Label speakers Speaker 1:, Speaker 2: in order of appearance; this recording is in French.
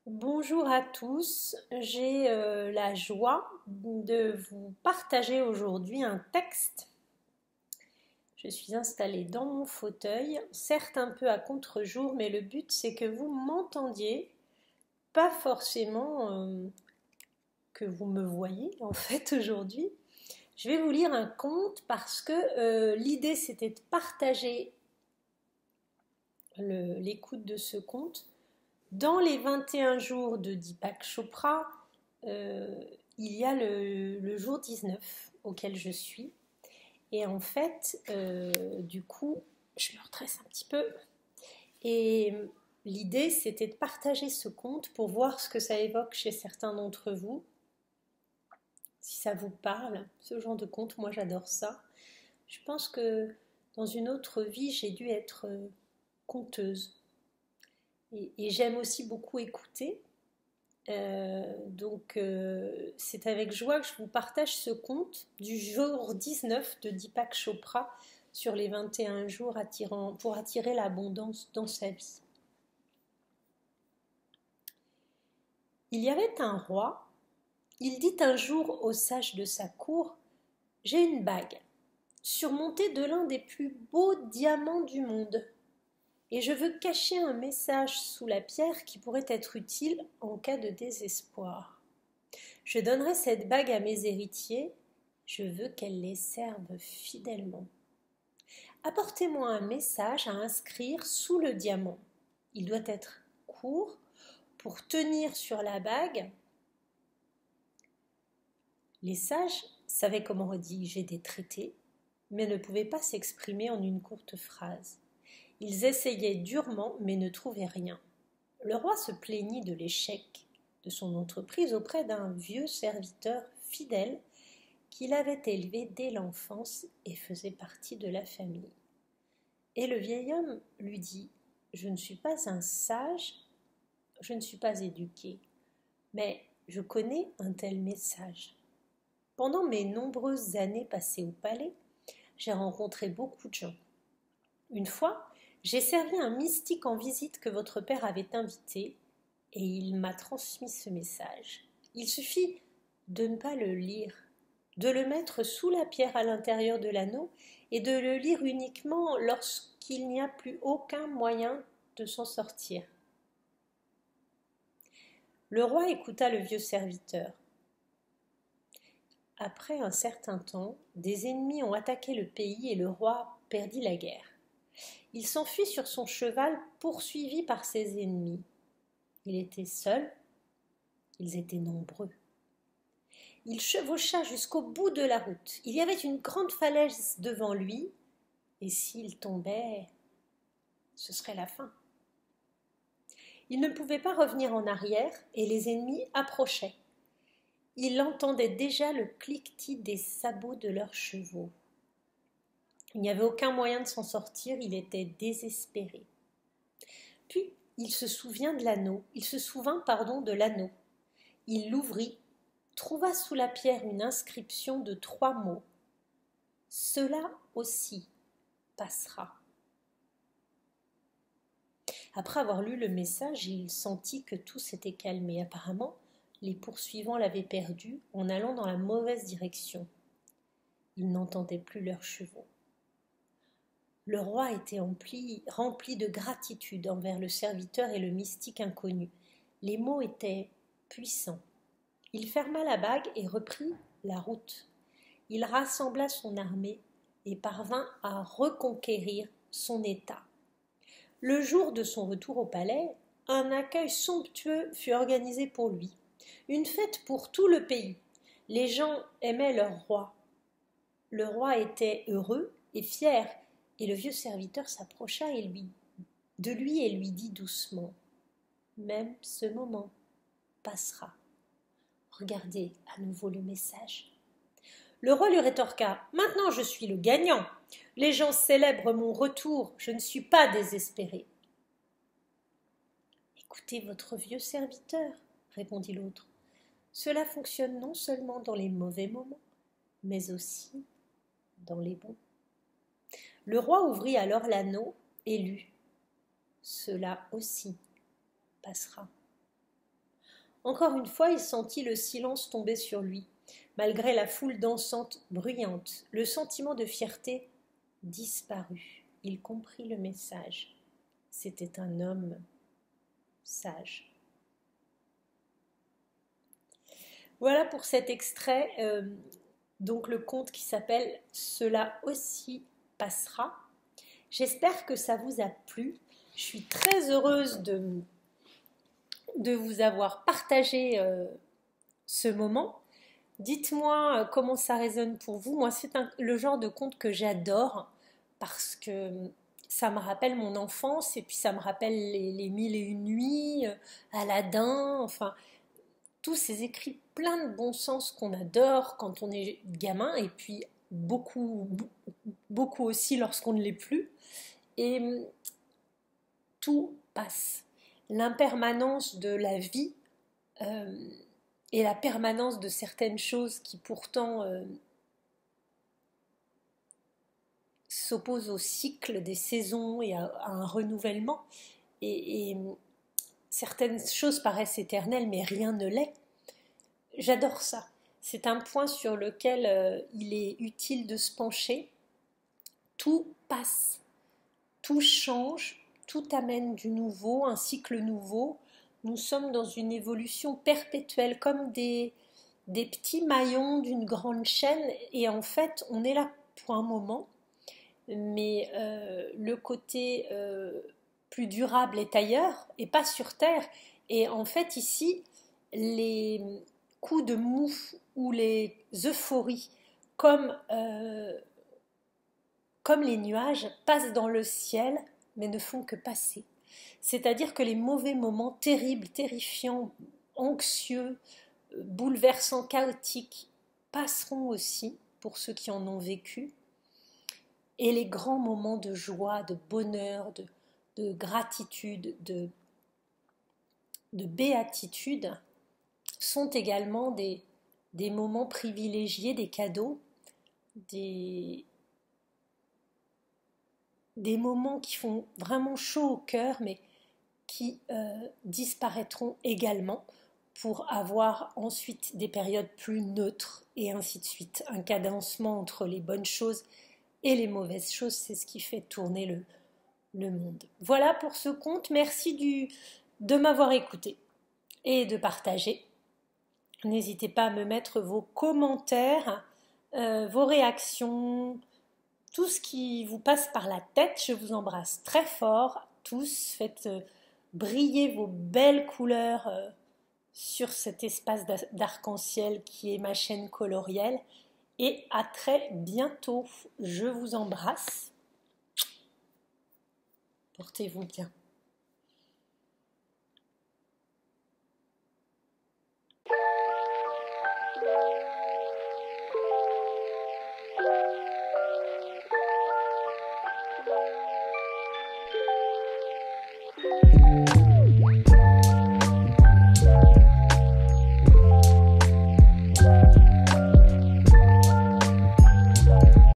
Speaker 1: Bonjour à tous, j'ai la joie de vous partager aujourd'hui un texte. Je suis installée dans mon fauteuil, certes un peu à contre-jour, mais le but c'est que vous m'entendiez, pas forcément que vous me voyez en fait aujourd'hui. Je vais vous lire un conte parce que l'idée c'était de partager l'écoute de ce conte. Dans les 21 jours de Deepak Chopra, il y a le jour 19 auquel je suis. Et en fait, du coup, je me redresse un petit peu. Et l'idée, c'était de partager ce conte pour voir ce que ça évoque chez certains d'entre vous. Si ça vous parle, ce genre de conte, moi j'adore ça. Je pense que dans une autre vie, j'ai dû être conteuse. Et j'aime aussi beaucoup écouter. C'est avec joie que je vous partage ce conte du jour 19 de Deepak Chopra sur les 21 jours pour attirer l'abondance dans sa vie. Il y avait un roi, il dit un jour aux sages de sa cour: « J'ai une bague, surmontée de l'un des plus beaux diamants du monde. Et je veux cacher un message sous la pierre qui pourrait être utile en cas de désespoir. Je donnerai cette bague à mes héritiers, je veux qu'elle les serve fidèlement. Apportez-moi un message à inscrire sous le diamant. Il doit être court pour tenir sur la bague. » Les sages savaient comment rédiger des traités, mais ne pouvaient pas s'exprimer en une courte phrase. Ils essayaient durement, mais ne trouvaient rien. Le roi se plaignit de l'échec de son entreprise auprès d'un vieux serviteur fidèle qu'il avait élevé dès l'enfance et faisait partie de la famille. Et le vieil homme lui dit: « Je ne suis pas un sage, je ne suis pas éduqué, mais je connais un tel message. Pendant mes nombreuses années passées au palais, j'ai rencontré beaucoup de gens. Une fois, j'ai servi un mystique en visite que votre père avait invité et il m'a transmis ce message. Il suffit de ne pas le lire, de le mettre sous la pierre à l'intérieur de l'anneau et de le lire uniquement lorsqu'il n'y a plus aucun moyen de s'en sortir. » Le roi écouta le vieux serviteur. Après un certain temps, des ennemis ont attaqué le pays et le roi perdit la guerre. Il s'enfuit sur son cheval, poursuivi par ses ennemis. Il était seul, ils étaient nombreux. Il chevaucha jusqu'au bout de la route. Il y avait une grande falaise devant lui, et s'il tombait, ce serait la fin. Il ne pouvait pas revenir en arrière, et les ennemis approchaient. Il entendait déjà le cliquetis des sabots de leurs chevaux. Il n'y avait aucun moyen de s'en sortir, il était désespéré. Puis, il se souvint de l'anneau, de l'anneau. Il l'ouvrit, trouva sous la pierre une inscription de 3 mots. Cela aussi passera. Après avoir lu le message, il sentit que tout s'était calmé. Apparemment, les poursuivants l'avaient perdu en allant dans la mauvaise direction. Il n'entendait plus leurs chevaux. Le roi était rempli de gratitude envers le serviteur et le mystique inconnu. Les mots étaient puissants. Il ferma la bague et reprit la route. Il rassembla son armée et parvint à reconquérir son état. Le jour de son retour au palais, un accueil somptueux fut organisé pour lui. Une fête pour tout le pays. Les gens aimaient leur roi. Le roi était heureux et fier. Et le vieux serviteur s'approcha de lui et lui dit doucement: « Même ce moment passera. Regardez à nouveau le message. » Le roi lui rétorqua: « Maintenant je suis le gagnant. Les gens célèbrent mon retour, je ne suis pas désespéré. Écoutez votre vieux serviteur, répondit l'autre. Cela fonctionne non seulement dans les mauvais moments, mais aussi dans les bons. Le roi ouvrit alors l'anneau et lut. Cela aussi passera. Encore une fois, il sentit le silence tomber sur lui. Malgré la foule dansante, bruyante, le sentiment de fierté disparut. Il comprit le message. C'était un homme sage. Voilà pour cet extrait, donc le conte qui s'appelle « Cela aussi passera ». J'espère que ça vous a plu. Je suis très heureuse de vous avoir partagé ce moment. Dites-moi comment ça résonne pour vous. Moi, c'est le genre de conte que j'adore parce que ça me rappelle mon enfance et puis ça me rappelle les mille et une nuits, Aladdin, enfin, tous ces écrits pleins de bon sens qu'on adore quand on est gamin et puis beaucoup aussi lorsqu'on ne l'est plus. Et tout passe. L'impermanence de la vie et la permanence de certaines choses qui pourtant s'opposent au cycle des saisons et à un renouvellement. Et certaines choses paraissent éternelles, mais rien ne l'est. J'adore ça. C'est un point sur lequel il est utile de se pencher. Tout passe, tout change, tout amène du nouveau, un cycle nouveau. Nous sommes dans une évolution perpétuelle, comme des petits maillons d'une grande chaîne, et en fait, on est là pour un moment, mais le côté plus durable est ailleurs, et pas sur Terre. Et en fait, ici, les coups de mou ou les euphories, comme les nuages, passent dans le ciel, mais ne font que passer. C'est-à-dire que les mauvais moments terribles, terrifiants, anxieux, bouleversants, chaotiques, passeront aussi pour ceux qui en ont vécu. Et les grands moments de joie, de bonheur, de gratitude, de béatitude sont également des moments privilégiés, des cadeaux, des moments qui font vraiment chaud au cœur, mais qui disparaîtront également pour avoir ensuite des périodes plus neutres et ainsi de suite. Un cadencement entre les bonnes choses et les mauvaises choses, c'est ce qui fait tourner le monde. Voilà pour ce conte. Merci de m'avoir écouté et de partager. N'hésitez pas à me mettre vos commentaires, vos réactions, tout ce qui vous passe par la tête. Je vous embrasse très fort. Tous, faites briller vos belles couleurs sur cet espace d'arc-en-ciel qui est ma chaîne colorielle. Et à très bientôt. Je vous embrasse. Portez-vous bien.